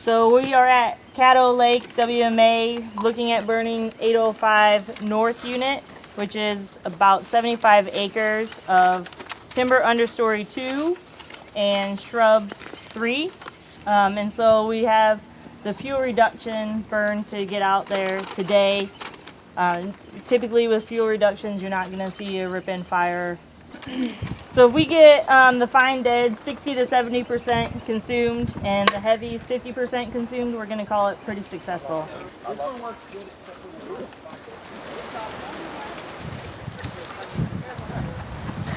So we are at Caddo Lake, WMA, looking at burning 805 North Unit, which is about 75 acres of timber understory 2 and shrub 3. And so we have the fuel reduction burn to get out there today. Typically with fuel reductions, you're not going to see a rip-in fire. So if we get the fine dead 60 to 70% consumed and the heavies 50% consumed, we're going to call it pretty successful.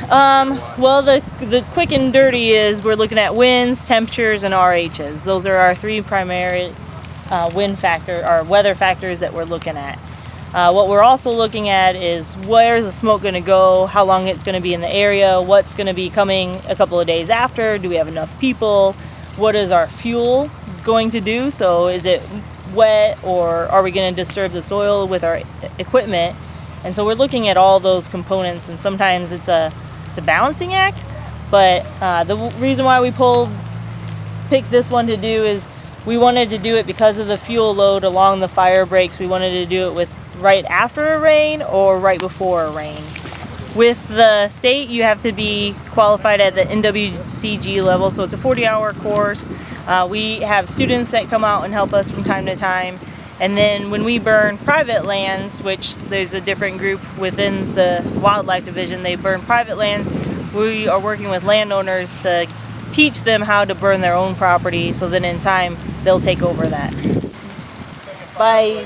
Well, the quick and dirty is we're looking at winds, temperatures, and RHs. Those are our three primary weather factors that we're looking at. What we're also looking at is where's the smoke going to go, how long it's going to be in the area, what's going to be coming a couple of days after, do we have enough people, what is our fuel going to do, so is it wet or are we going to disturb the soil with our equipment. And so we're looking at all those components, and sometimes it's a balancing act, but the reason why we picked this one to do is we wanted to do it because of the fuel load along the fire breaks. We wanted to do it with right after a rain or right before a rain. With the state, you have to be qualified at the NWCG level, so it's a 40-hour course. We have students that come out and help us from time to time. And then when we burn private lands, which there's a different group within the wildlife division, they burn private lands, we are working with landowners to teach them how to burn their own property, so then in time they'll take over that. By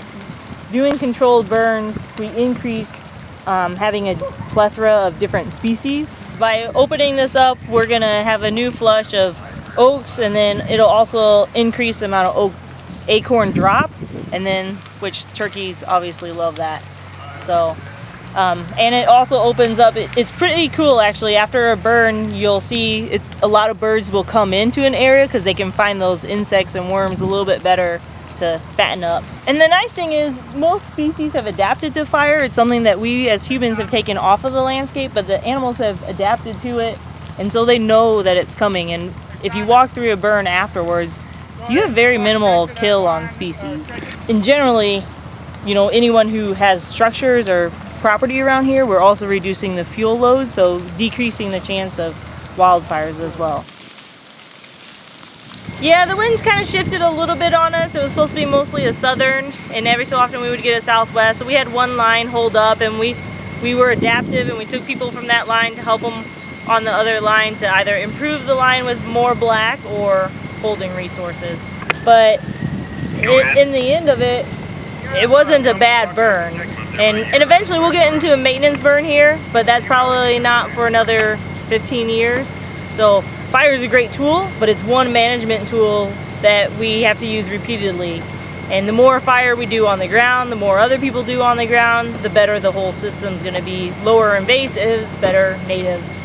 doing controlled burns, we increase having a plethora of different species. By opening this up, we're going to have a new flush of oaks, and then it'll also increase the amount of oak acorn drop, and then which turkeys obviously love that. So and it also opens up, it's pretty cool actually. After a burn, you'll see a lot of birds will come into an area because they can find those insects and worms a little bit better to fatten up. And the nice thing is most species have adapted to fire. It's something that we as humans have taken off of the landscape, but the animals have adapted to it, and so they know that it's coming. And if you walk through a burn afterwards, you have very minimal kill on species. And generally, you know, anyone who has structures or property around here, we're also reducing the fuel load, so decreasing the chance of wildfires as well. Yeah, the wind kind of shifted a little bit on us. It was supposed to be mostly a southern, and every so often we would get a southwest. So we had one line hold up, and we were adaptive, and we took people from that line to help them on the other line to either improve the line with more black or holding resources. But in the end of it, it wasn't a bad burn. And eventually we'll get into a maintenance burn here, but that's probably not for another 15 years. So fire is a great tool, but it's one management tool that we have to use repeatedly. And the more fire we do on the ground, the more other people do on the ground, the better the whole system's going to be. Lower invasives, better natives.